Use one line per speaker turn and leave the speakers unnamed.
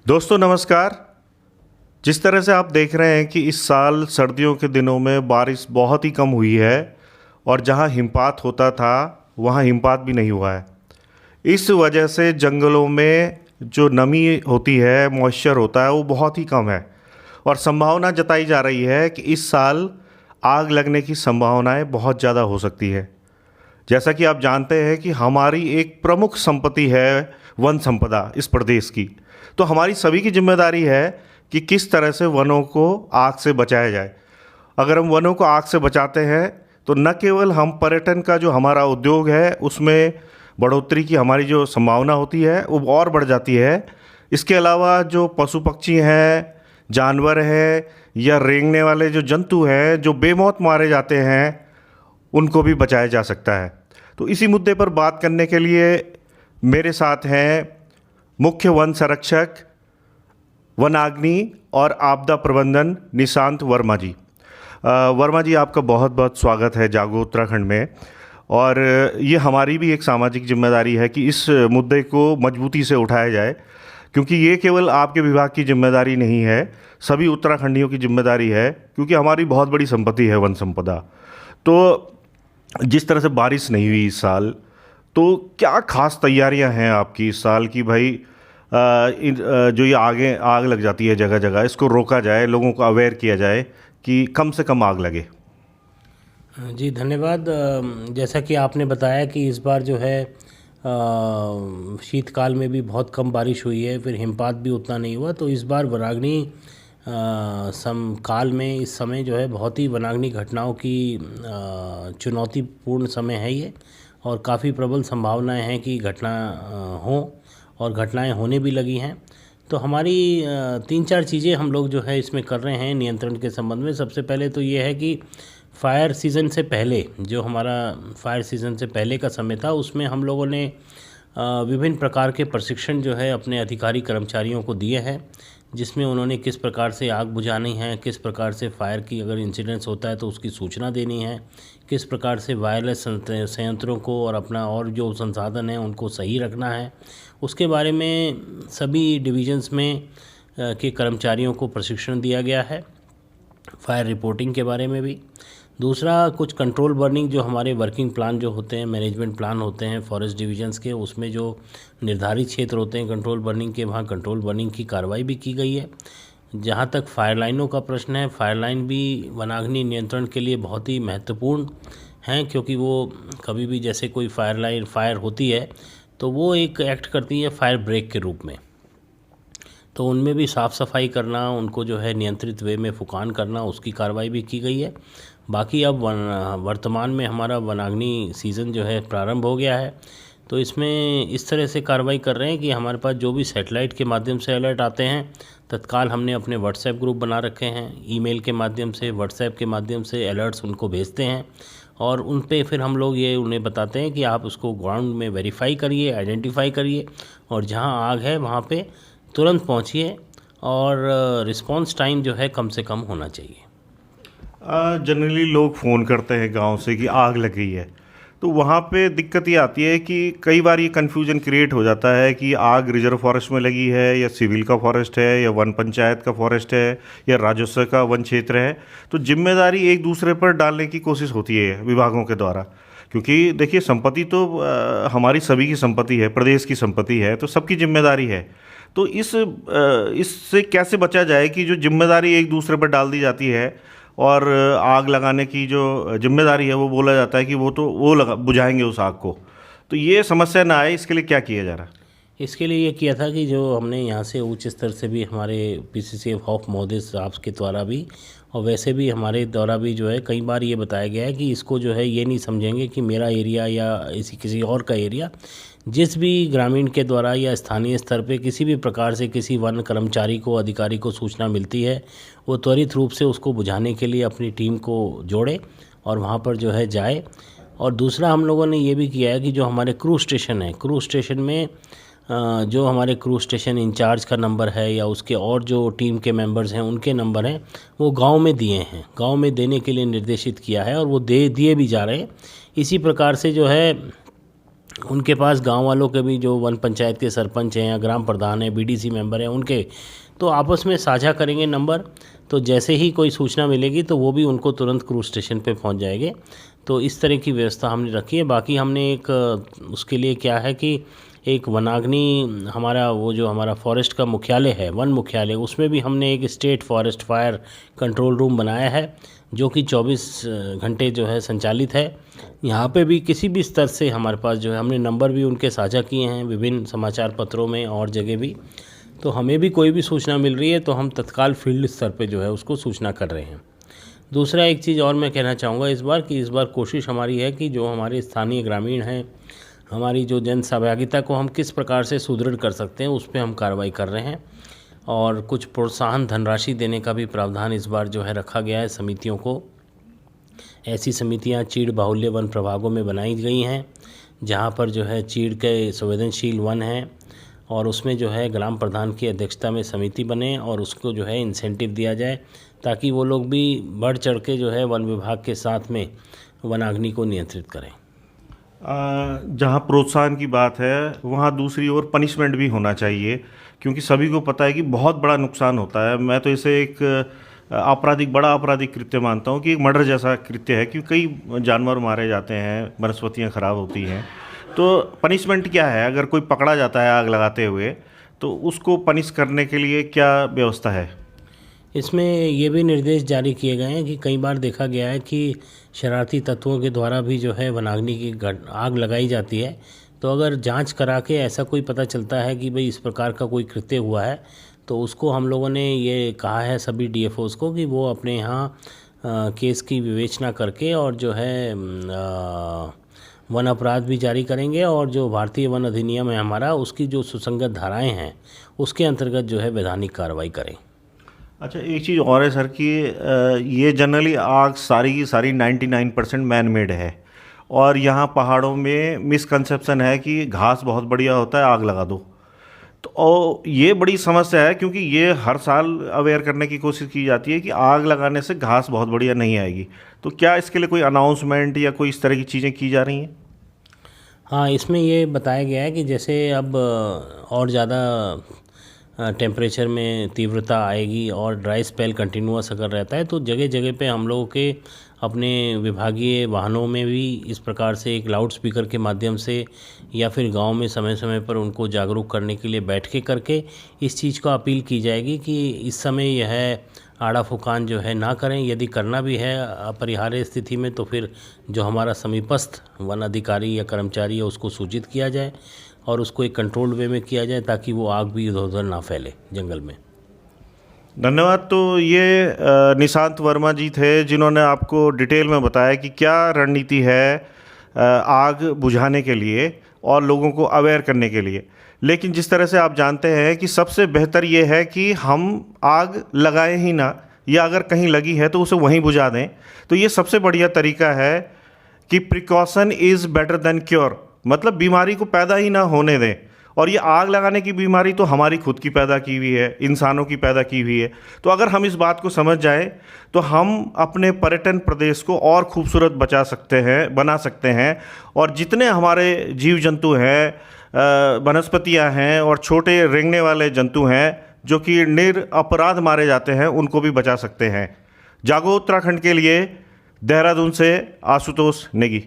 दोस्तों नमस्कार। जिस तरह से आप देख रहे हैं कि इस साल सर्दियों के दिनों में बारिश बहुत ही कम हुई है और जहां हिमपात होता था वहां हिमपात भी नहीं हुआ है। इस वजह से जंगलों में जो नमी होती है, मॉइस्चर होता है, वो बहुत ही कम है और संभावना जताई जा रही है कि इस साल आग लगने की संभावनाएं बहुत ज़्यादा हो सकती है। जैसा कि आप जानते हैं कि हमारी एक प्रमुख संपत्ति है वन संपदा इस प्रदेश की। तो हमारी सभी की जिम्मेदारी है कि किस तरह से वनों को आग से बचाया जाए। अगर हम वनों को आग से बचाते हैं तो न केवल हम पर्यटन का जो हमारा उद्योग है उसमें बढ़ोतरी की हमारी जो संभावना होती है वो और बढ़ जाती है। इसके अलावा जो पशु पक्षी हैं, जानवर हैं या रेंगने वाले जो जंतु हैं जो बेमौत मारे जाते हैं, उनको भी बचाया जा सकता है। तो इसी मुद्दे पर बात करने के लिए मेरे साथ हैं मुख्य वन संरक्षक, वनाग्नि और आपदा प्रबंधन निशांत वर्मा जी। वर्मा जी, आपका बहुत बहुत स्वागत है जागो उत्तराखंड में। और ये हमारी भी एक सामाजिक जिम्मेदारी है कि इस मुद्दे को मजबूती से उठाया जाए, क्योंकि ये केवल आपके विभाग की जिम्मेदारी नहीं है, सभी उत्तराखंडियों की जिम्मेदारी है, क्योंकि हमारी बहुत बड़ी संपत्ति है वन संपदा। तो जिस तरह से बारिश नहीं हुई इस साल, तो क्या खास तैयारियां हैं आपकी इस साल की भाई जो ये आग लग जाती है जगह जगह, इसको रोका जाए, लोगों को अवेयर किया जाए कि कम से कम आग लगे।
जी धन्यवाद। जैसा कि आपने बताया कि इस बार जो है शीतकाल में भी बहुत कम बारिश हुई है, फिर हिमपात भी उतना नहीं हुआ। तो इस बार वनाग्नि समकाल में इस समय जो है बहुत ही वनाग्नि घटनाओं की चुनौतीपूर्ण समय है ये, और काफ़ी प्रबल संभावनाएं हैं कि घटना हों, और घटनाएं होने भी लगी हैं। तो हमारी 3-4 चीज़ें हम लोग जो है इसमें कर रहे हैं नियंत्रण के संबंध में। सबसे पहले तो ये है कि फायर सीज़न से पहले, जो हमारा फायर सीज़न से पहले का समय था, उसमें हम लोगों ने विभिन्न प्रकार के प्रशिक्षण जो है अपने अधिकारी कर्मचारियों को दिए हैं, जिसमें उन्होंने किस प्रकार से आग बुझानी है, किस प्रकार से फायर की अगर इंसिडेंट्स होता है तो उसकी सूचना देनी है, किस प्रकार से वायरलेस संयंत्रों को और अपना और जो संसाधन हैं उनको सही रखना है, उसके बारे में सभी डिविजन्स में के कर्मचारियों को प्रशिक्षण दिया गया है। फायर रिपोर्टिंग के बारे में भी। दूसरा, कुछ कंट्रोल बर्निंग जो हमारे वर्किंग प्लान जो होते हैं, मैनेजमेंट प्लान होते हैं फॉरेस्ट डिविजन्स के, उसमें जो निर्धारित क्षेत्र होते हैं कंट्रोल बर्निंग के, वहाँ कंट्रोल बर्निंग की कार्रवाई भी की गई है। जहाँ तक फायर लाइनों का प्रश्न है, फायर लाइन भी वनाग्नि नियंत्रण के लिए बहुत ही महत्वपूर्ण हैं, क्योंकि वो कभी भी जैसे कोई फायर होती है तो वो एक एक्ट करती है फायर ब्रेक के रूप में। तो उनमें भी साफ़ सफाई करना, उनको जो है नियंत्रित वे में फुकान करना, उसकी कार्रवाई भी की गई है। बाकी अब वर्तमान में हमारा वनाग्नि सीज़न जो है प्रारंभ हो गया है, तो इसमें इस तरह से कार्रवाई कर रहे हैं कि हमारे पास जो भी सैटेलाइट के माध्यम से अलर्ट आते हैं, तत्काल हमने अपने व्हाट्सएप ग्रुप बना रखे हैं, ईमेल के माध्यम से, व्हाट्सएप के माध्यम से अलर्ट्स उनको भेजते हैं, और उन पे फिर हम लोग ये उन्हें बताते हैं कि आप उसको ग्राउंड में वेरीफाई करिए, आइडेंटिफाई करिए, और जहाँ आग है वहाँ पे तुरंत पहुँचिए, और रिस्पांस टाइम जो है कम से कम होना चाहिए।
जनरली लोग फ़ोन करते हैं गांव से कि आग लग गई है, तो वहाँ पे दिक्कत ये आती है कि कई बार ये कन्फ्यूजन क्रिएट हो जाता है कि आग रिजर्व फॉरेस्ट में लगी है या सिविल का फॉरेस्ट है या वन पंचायत का फॉरेस्ट है या राजस्व का वन क्षेत्र है। तो जिम्मेदारी एक दूसरे पर डालने की कोशिश होती है विभागों के द्वारा, क्योंकि देखिए संपत्ति तो हमारी सभी की संपत्ति है, प्रदेश की संपत्ति है, तो सबकी जिम्मेदारी है। तो इससे कैसे बचा जाए कि जो जिम्मेदारी एक दूसरे पर डाल दी जाती है और आग लगाने की जो जिम्मेदारी है वो बोला जाता है कि वो लगा बुझाएंगे उस आग को, तो ये समस्या ना आए, इसके लिए क्या किया जा रहा है?
इसके लिए ये किया था कि जो हमने यहाँ से उच्च स्तर से भी हमारे PCCF ऑफ महोदय साहब के द्वारा भी, और वैसे भी हमारे द्वारा भी जो है कई बार ये बताया गया है कि इसको जो है ये नहीं समझेंगे कि मेरा एरिया या इसी किसी और का एरिया। जिस भी ग्रामीण के द्वारा या स्थानीय स्तर पे किसी भी प्रकार से किसी वन कर्मचारी को, अधिकारी को सूचना मिलती है, वो त्वरित रूप से उसको बुझाने के लिए अपनी टीम को जोड़े और वहाँ पर जो है जाए। और दूसरा, हम लोगों ने ये भी किया है कि जो हमारे क्रूज स्टेशन है, क्रूज स्टेशन में जो हमारे क्रूज स्टेशन इंचार्ज का नंबर है या उसके और जो टीम के मेंबर्स हैं उनके नंबर हैं, वो गांव में दिए हैं, गांव में देने के लिए निर्देशित किया है, और वो दिए भी जा रहे हैं। इसी प्रकार से जो है उनके पास गांव वालों के भी जो वन पंचायत के सरपंच हैं या ग्राम प्रधान है, बीडीसी मेंबर हैं, उनके तो आपस में साझा करेंगे नंबर। तो जैसे ही कोई सूचना मिलेगी तो वो भी उनको तुरंत क्रूज स्टेशन पे पहुंच जाएंगे। तो इस तरह की व्यवस्था हमने रखी है। बाकी हमने एक उसके लिए क्या है कि एक वनाग्नि हमारा वो जो हमारा फॉरेस्ट का मुख्यालय है, वन मुख्यालय, उसमें भी हमने एक state forest fire control room बनाया है जो कि 24 घंटे जो है संचालित है। यहाँ पे भी किसी भी स्तर से हमारे पास जो है हमने नंबर भी उनके साझा किए हैं विभिन्न समाचार पत्रों में और जगह भी। तो हमें भी कोई भी सूचना मिल रही है तो हम तत्काल फील्ड स्तर पे जो है उसको सूचना कर रहे हैं। दूसरा एक चीज़ और मैं कहना चाहूँगा इस बार कोशिश हमारी है कि जो हमारे स्थानीय ग्रामीण हैं, हमारी जो जन सहभागिता को हम किस प्रकार से सुदृढ़ कर सकते हैं उस पर हम कार्रवाई कर रहे हैं। और कुछ प्रोत्साहन धनराशि देने का भी प्रावधान इस बार जो है रखा गया है समितियों को। ऐसी समितियां चीड़ बाहुल्य वन प्रभागों में बनाई गई हैं जहां पर जो है चीड़ के संवेदनशील वन हैं और उसमें जो है ग्राम प्रधान की अध्यक्षता में समिति बने और उसको जो है इंसेंटिव दिया जाए ताकि वो लोग भी बढ़ चढ़ के जो है वन विभाग के साथ में वनाग्नि को नियंत्रित करें।
जहाँ प्रोत्साहन की बात है वहाँ दूसरी ओर पनिशमेंट भी होना चाहिए, क्योंकि सभी को पता है कि बहुत बड़ा नुकसान होता है। मैं तो इसे एक बड़ा आपराधिक कृत्य मानता हूँ कि एक मर्डर जैसा कृत्य है, क्योंकि कई जानवर मारे जाते हैं, वनस्पतियाँ खराब होती हैं। तो पनिशमेंट क्या है? अगर कोई पकड़ा जाता है आग लगाते हुए तो उसको पनिश करने के लिए क्या व्यवस्था है?
इसमें ये भी निर्देश जारी किए गए हैं कि कई बार देखा गया है कि शरारती तत्वों के द्वारा भी जो है वनाग्नि की आग लगाई जाती है। तो अगर जांच करा के ऐसा कोई पता चलता है कि भाई इस प्रकार का कोई कृत्य हुआ है तो उसको हम लोगों ने ये कहा है सभी डीएफओस को कि वो अपने यहाँ केस की विवेचना करके और जो है वन अपराध भी जारी करेंगे और जो भारतीय वन अधिनियम है हमारा उसकी जो सुसंगत धाराएं हैं उसके अंतर्गत जो है वैधानिक कार्रवाई करें।
अच्छा, एक चीज़ और है सर कि ये जनरली आग सारी की सारी 99% मैन मेड है और यहाँ पहाड़ों में मिसकंसेप्शन है कि घास बहुत बढ़िया होता है, आग लगा दो। तो ये बड़ी समस्या है, क्योंकि ये हर साल अवेयर करने की कोशिश की जाती है कि आग लगाने से घास बहुत बढ़िया नहीं आएगी। तो क्या इसके लिए कोई अनाउंसमेंट या कोई इस तरह की चीज़ें की जा रही हैं?
हाँ, इसमें ये बताया गया है कि जैसे अब और ज़्यादा टेम्परेचर में तीव्रता आएगी और ड्राई स्पेल कंटिन्यूअस अगर रहता है तो जगह जगह पे हम लोगों के अपने विभागीय वाहनों में भी इस प्रकार से एक लाउड स्पीकर के माध्यम से या फिर गांव में समय समय पर उनको जागरूक करने के लिए बैठकें करके इस चीज़ को अपील की जाएगी कि इस समय यह आड़ा फुकान जो है ना करें। यदि करना भी है अपरिहार्य स्थिति में तो फिर जो हमारा समीपस्थ वन अधिकारी या कर्मचारी है उसको सूचित किया जाए और उसको एक कंट्रोल्ड वे में किया जाए ताकि वो आग भी इधर उधर ना फैले जंगल में।
धन्यवाद। तो ये निशांत वर्मा जी थे जिन्होंने आपको डिटेल में बताया कि क्या रणनीति है आग बुझाने के लिए और लोगों को अवेयर करने के लिए। लेकिन जिस तरह से आप जानते हैं कि सबसे बेहतर ये है कि हम आग लगाएं ही ना, या अगर कहीं लगी है तो उसे वहीं बुझा दें। तो ये सबसे बढ़िया तरीका है कि precaution is better than cure, मतलब बीमारी को पैदा ही ना होने दें। और ये आग लगाने की बीमारी तो हमारी खुद की पैदा की हुई है, इंसानों की पैदा की हुई है। तो अगर हम इस बात को समझ जाएं तो हम अपने पर्यटन प्रदेश को और खूबसूरत बना सकते हैं। और जितने हमारे जीव जंतु हैं, वनस्पतियां हैं और छोटे रेंगने वाले जंतु हैं जो कि निरपराध मारे जाते हैं, उनको भी बचा सकते हैं। जागो उत्तराखंड के लिए देहरादून से आशुतोष नेगी।